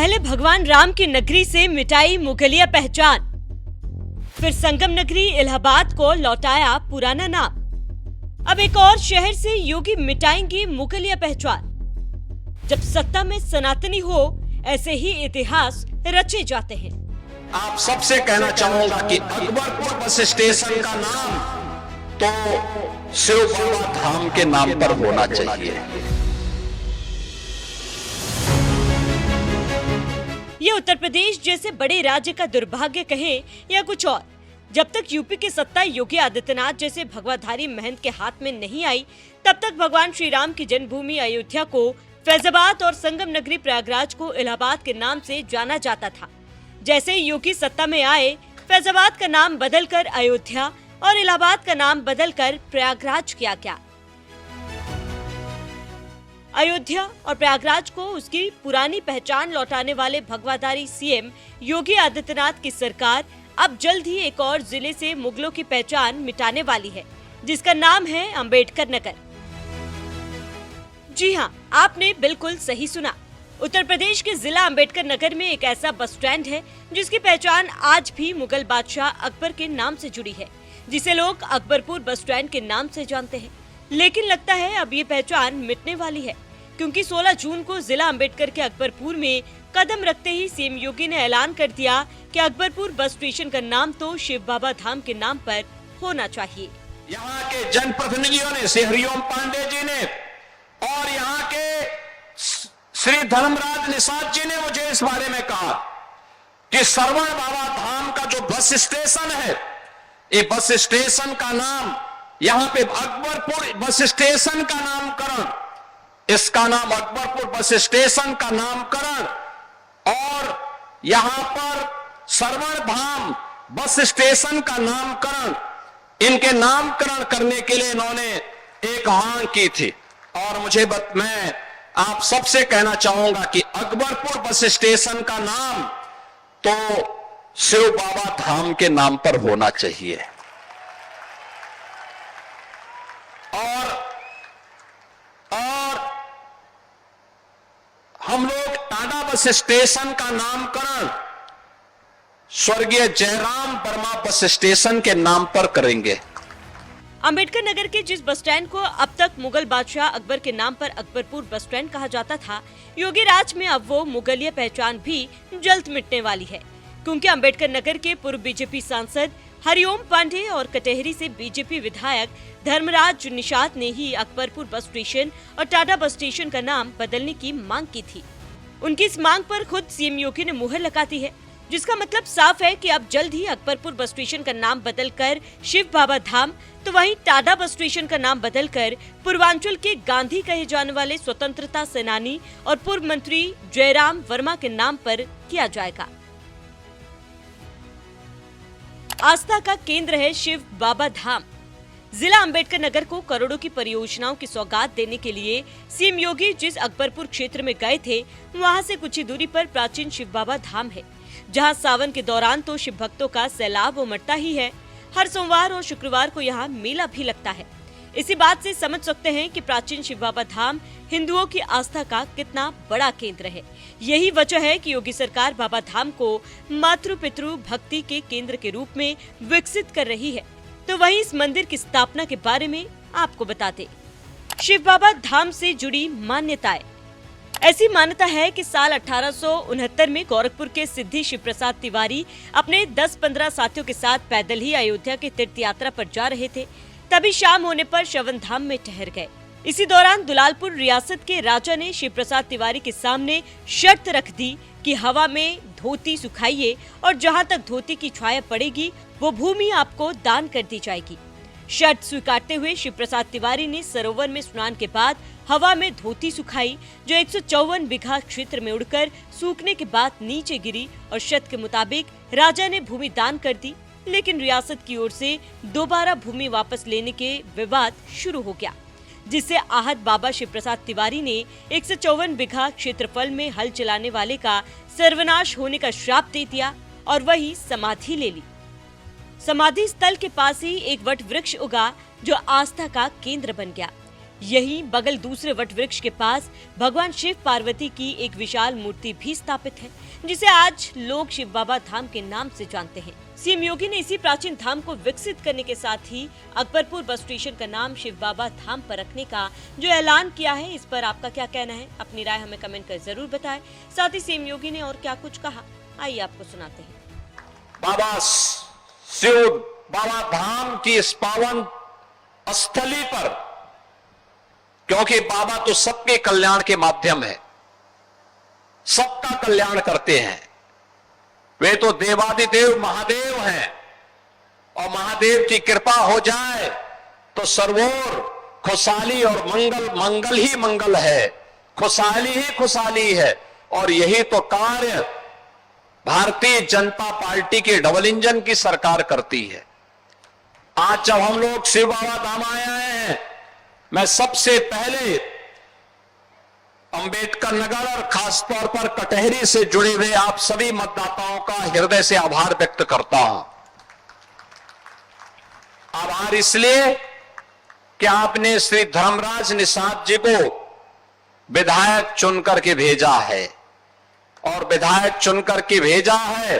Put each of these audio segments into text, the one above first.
पहले भगवान राम की नगरी से मिटाई मुगलिया पहचान, फिर संगम नगरी इलाहाबाद को लौटाया पुराना नाम। अब एक और शहर से योगी मिटाएंगे मुगलिया पहचान। जब सत्ता में सनातनी हो, ऐसे ही इतिहास रचे जाते हैं। आप सबसे कहना चाहूंगा कि अकबरपुर बस स्टेशन का नाम तो शिव बाबा धाम के नाम पर होना चाहिए। ये उत्तर प्रदेश जैसे बड़े राज्य का दुर्भाग्य कहें या कुछ और, जब तक यूपी की सत्ता योगी आदित्यनाथ जैसे भगवाधारी महंत के हाथ में नहीं आई, तब तक भगवान श्री राम की जन्मभूमि अयोध्या को फैजाबाद और संगम नगरी प्रयागराज को इलाहाबाद के नाम से जाना जाता था। जैसे ही योगी सत्ता में आए, फैजाबाद का नाम बदलकर अयोध्या और इलाहाबाद का नाम बदलकर प्रयागराज किया गया। अयोध्या और प्रयागराज को उसकी पुरानी पहचान लौटाने वाले भगवाधारी सीएम योगी आदित्यनाथ की सरकार अब जल्द ही एक और जिले से मुगलों की पहचान मिटाने वाली है, जिसका नाम है अंबेडकर नगर। जी हाँ, आपने बिल्कुल सही सुना। उत्तर प्रदेश के जिला अंबेडकर नगर में एक ऐसा बस स्टैंड है जिसकी पहचान आज भी मुगल बादशाह अकबर के नाम से जुड़ी है, जिसे लोग अकबरपुर बस स्टैंड के नाम से जानते हैं। लेकिन लगता है अब ये पहचान मिटने वाली है, क्योंकि 16 जून को जिला अंबेडकर के अकबरपुर में कदम रखते ही सीएम योगी ने ऐलान कर दिया कि अकबरपुर बस स्टेशन का नाम तो शिव बाबा धाम के नाम पर होना चाहिए। यहाँ के जनप्रतिनिधियों ने, श्री हरिओम पांडे जी ने और यहाँ के श्री धर्मराज निषाद जी ने मुझे इस बारे में कहा कि श्रवण बाबा धाम का जो बस स्टेशन है, ये बस स्टेशन का नाम, यहाँ पे अकबरपुर बस स्टेशन का नामकरण, इसका नाम अकबरपुर बस स्टेशन का नामकरण और यहाँ पर श्रवण धाम बस स्टेशन का नामकरण, इनके नामकरण करने के लिए इन्होंने एक मांग की थी। और मैं आप सबसे कहना चाहूंगा कि अकबरपुर बस स्टेशन का नाम तो शिव बाबा धाम के नाम पर होना चाहिए। और हम लोग टाडा बस स्टेशन का नामकरण स्वर्गीय जयराम वर्मा बस स्टेशन के नाम पर करेंगे। अंबेडकर नगर के जिस बस स्टैंड को अब तक मुगल बादशाह अकबर के नाम पर अकबरपुर बस स्टैंड कहा जाता था, योगी राज में अब वो मुगलिया पहचान भी जल्द मिटने वाली है, क्योंकि अंबेडकर नगर के पूर्व बीजेपी सांसद हरिओम पांडे और कटेहरी से बीजेपी विधायक धर्मराज निषाद ने ही अकबरपुर बस स्टेशन और टाडा बस स्टेशन का नाम बदलने की मांग की थी। उनकी इस मांग पर खुद सीएम योगी ने मुहर लगा दी है, जिसका मतलब साफ है कि अब जल्द ही अकबरपुर बस स्टेशन का नाम बदलकर शिव बाबा धाम, तो वहीं टाडा बस स्टेशन का नाम बदलकर पूर्वांचल के गांधी कहे जाने वाले स्वतंत्रता सेनानी और पूर्व मंत्री जयराम वर्मा के नाम पर किया जाएगा। आस्था का केंद्र है शिव बाबा धाम। जिला अंबेडकर नगर को करोड़ों की परियोजनाओं की सौगात देने के लिए सीएम योगी जिस अकबरपुर क्षेत्र में गए थे, वहां से कुछ ही दूरी पर प्राचीन शिव बाबा धाम है, जहां सावन के दौरान तो शिव भक्तों का सैलाब उमड़ता ही है। हर सोमवार और शुक्रवार को यहां मेला भी लगता है। इसी बात से समझ सकते हैं कि प्राचीन शिव बाबा धाम हिंदुओं की आस्था का कितना बड़ा केंद्र है। यही वजह है कि योगी सरकार बाबा धाम को मातृ पितृ भक्ति के केंद्र के रूप में विकसित कर रही है। तो वहीं इस मंदिर की स्थापना के बारे में आपको बताते, शिव बाबा धाम से जुड़ी मान्यताएं। ऐसी मान्यता है कि साल 1869 में गोरखपुर के सिद्धि शिव प्रसाद तिवारी अपने 10-15 साथियों के साथ पैदल ही अयोध्या की तीर्थ यात्रा पर जा रहे थे। तभी शाम होने पर श्रवण धाम में ठहर गए। इसी दौरान दुलालपुर रियासत के राजा ने शिव प्रसाद तिवारी के सामने शर्त रख दी कि हवा में धोती सुखाइए और जहां तक धोती की छाया पड़ेगी वो भूमि आपको दान कर दी जाएगी। शर्त स्वीकारते हुए शिव प्रसाद तिवारी ने सरोवर में स्नान के बाद हवा में धोती सुखाई, जो 154 बीघा क्षेत्र में उड़कर सूखने के बाद नीचे गिरी और शर्त के मुताबिक राजा ने भूमि दान कर दी। लेकिन रियासत की ओर से दोबारा भूमि वापस लेने के विवाद शुरू हो गया, जिससे आहत बाबा शिव प्रसाद तिवारी ने 154 बीघा क्षेत्रफल में हल चलाने वाले का सर्वनाश होने का श्राप दे दिया और वही समाधि ले ली। समाधि स्थल के पास ही एक वट वृक्ष उगा, जो आस्था का केंद्र बन गया। यहीं बगल दूसरे वट वृक्ष के पास भगवान शिव पार्वती की एक विशाल मूर्ति भी स्थापित है, जिसे आज लोग शिव बाबा धाम के नाम से जानते हैं। सीएम योगी ने इसी प्राचीन धाम को विकसित करने के साथ ही अकबरपुर बस स्टेशन का नाम शिव बाबा धाम पर रखने का जो ऐलान किया है, इस पर आपका क्या कहना है? अपनी राय हमें कमेंट कर जरूर बताएं। साथ ही सीएम योगी ने और क्या कुछ कहा, आइए आपको सुनाते हैं। बाबा शिव बाबा धाम की इस पावन स्थली पर, क्योंकि बाबा तो सबके कल्याण के माध्यम है, सबका कल्याण करते हैं। वे तो देवादिदेव महादेव हैं और महादेव की कृपा हो जाए तो सर्वोर खुशहाली और मंगल ही मंगल है, खुशहाली ही खुशहाली है। और यही तो कार्य भारतीय जनता पार्टी के डबल इंजन की सरकार करती है। आज जब हम लोग शिव बाबा धाम आए हैं, मैं सबसे पहले अंबेडकर नगर और खासतौर पर कटहरी से जुड़े हुए आप सभी मतदाताओं का हृदय से आभार व्यक्त करता हूं। आभार इसलिए कि आपने श्री धर्मराज निषाद जी को विधायक चुनकर के भेजा है, और विधायक चुनकर के भेजा है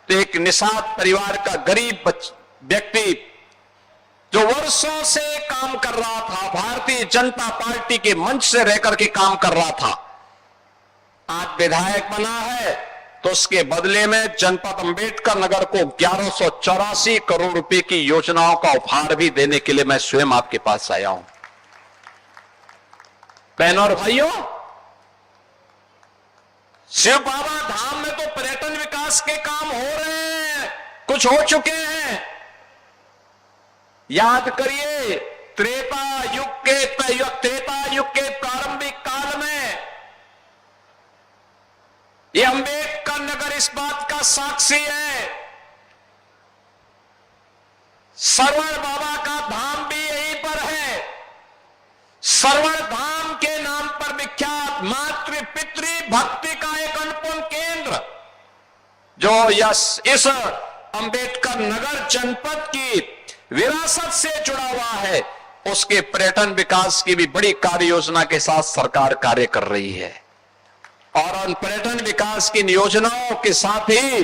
तो एक निषाद परिवार का गरीब व्यक्ति जो वर्षों से काम कर रहा था, भारतीय जनता पार्टी के मंच से रहकर के काम कर रहा था, आज विधायक बना है तो उसके बदले में जनपद अंबेडकर नगर को 1184 करोड़ रुपए की योजनाओं का उपहार भी देने के लिए मैं स्वयं आपके पास आया हूं। बहनों और भाइयों, शिव बाबा धाम में तो पर्यटन विकास के काम हो रहे हैं, कुछ हो चुके हैं। याद करिए, त्रेता युग के प्रारंभिक काल में ये अंबेडकर नगर इस बात का साक्षी है। श्रवण बाबा का धाम भी यहीं पर है। श्रवण धाम के नाम पर विख्यात मातृ पितृ भक्ति का एक अनुपम केंद्र जो इस अंबेडकर नगर जनपद की विरासत से जुड़ा हुआ है, उसके पर्यटन विकास की भी बड़ी कार्य योजना के साथ सरकार कार्य कर रही है। और उन पर्यटन विकास की योजनाओं के साथ ही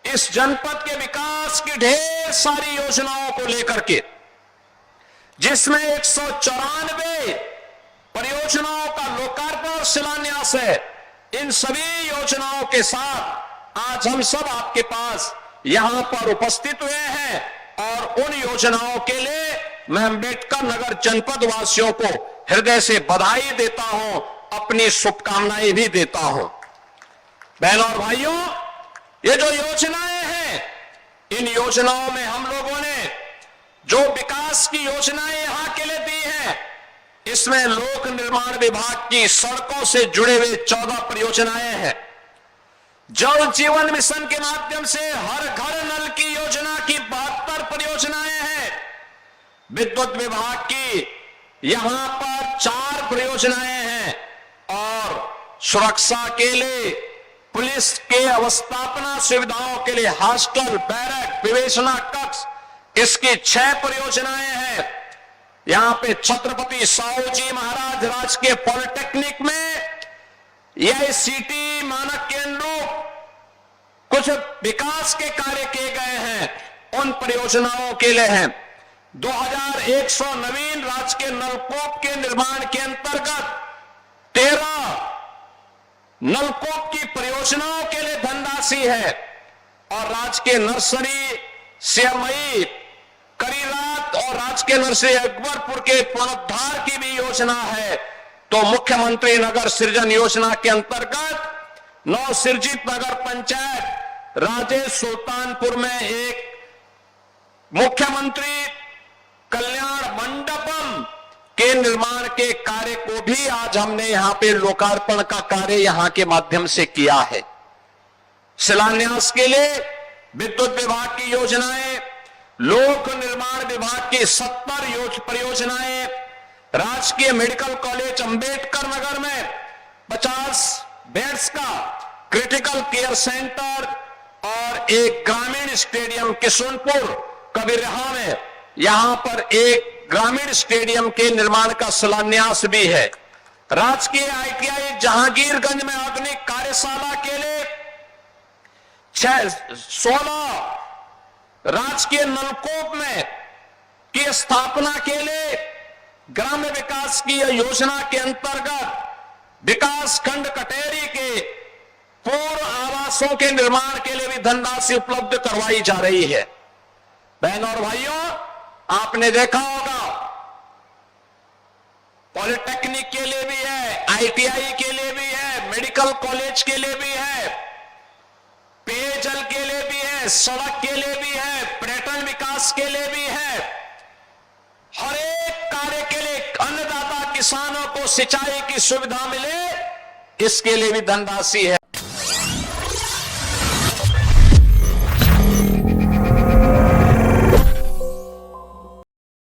इस जनपद के विकास की ढेर सारी योजनाओं को लेकर के, जिसमें 194 परियोजनाओं का लोकार्पण और शिलान्यास है, इन सभी योजनाओं के साथ आज हम सब आपके पास यहां पर उपस्थित हुए हैं। और उन योजनाओं के लिए मैं अंबेडकर नगर जनपद वासियों को हृदय से बधाई देता हूं, अपनी शुभकामनाएं भी देता हूं। बहनों और भाइयों, ये जो योजनाएं हैं, इन योजनाओं में हम लोगों ने जो विकास की योजनाएं यहां के लिए दी हैं, इसमें लोक निर्माण विभाग की सड़कों से जुड़े हुए 14 परियोजनाएं हैं। जल जीवन मिशन के माध्यम से हर घर नल की योजना की 72 परियोजनाएं हैं। विद्युत विभाग की यहां पर 4 परियोजनाएं हैं, और सुरक्षा के लिए पुलिस के अवस्थापना सुविधाओं के लिए हॉस्टल, बैरक, विवेचना कक्ष, इसकी 6 परियोजनाएं हैं। यहां पे छत्रपति साहू जी महाराज राजकीय पॉलिटेक्निक में यह सिटी मानक केंद्रों कुछ विकास के कार्य किए गए हैं, उन परियोजनाओं के लिए हैं। 2100 नवीन राजकीय नलकूप के निर्माण के अंतर्गत 13 नलकूप की परियोजनाओं के लिए धनराशि है, और राजकीय नर्सरी सियामई, करीरात और राजकीय नर्सरी अकबरपुर के पुनरुद्धार की भी योजना है। तो मुख्यमंत्री नगर सृजन योजना के अंतर्गत नवसृजित नगर पंचायत राजेश सुल्तानपुर में एक मुख्यमंत्री कल्याण मंडपम के निर्माण के कार्य को भी आज हमने यहां पे लोकार्पण का कार्य यहां के माध्यम से किया है। शिलान्यास के लिए विद्युत विभाग की योजनाएं, लोक निर्माण विभाग की 70 परियोजनाएं, राजकीय मेडिकल कॉलेज अंबेडकर नगर में 50 बेड्स का क्रिटिकल केयर सेंटर और एक ग्रामीण स्टेडियम किशनपुर कबीरहा में, यहां पर एक ग्रामीण स्टेडियम के निर्माण का शिलान्यास भी है। राजकीय ITI जहांगीरगंज में आधुनिक कार्यशाला के लिए 16 राजकीय नलकूप में की स्थापना के लिए ग्राम्य विकास की योजना के अंतर्गत विकास खंड कटेरी के पूर्व आवासों के निर्माण के लिए भी धनराशि उपलब्ध करवाई जा रही है। बहनों और भाइयों, आपने देखा होगा पॉलिटेक्निक के लिए भी है, ITI के लिए भी है, मेडिकल कॉलेज के लिए भी है, पेयजल के लिए भी है, सड़क के लिए भी है, पर्यटन विकास के लिए भी है। हर एक कार्य के लिए अन्नदाता किसानों को सिंचाई की सुविधा मिले, इसके लिए भी धनराशि है।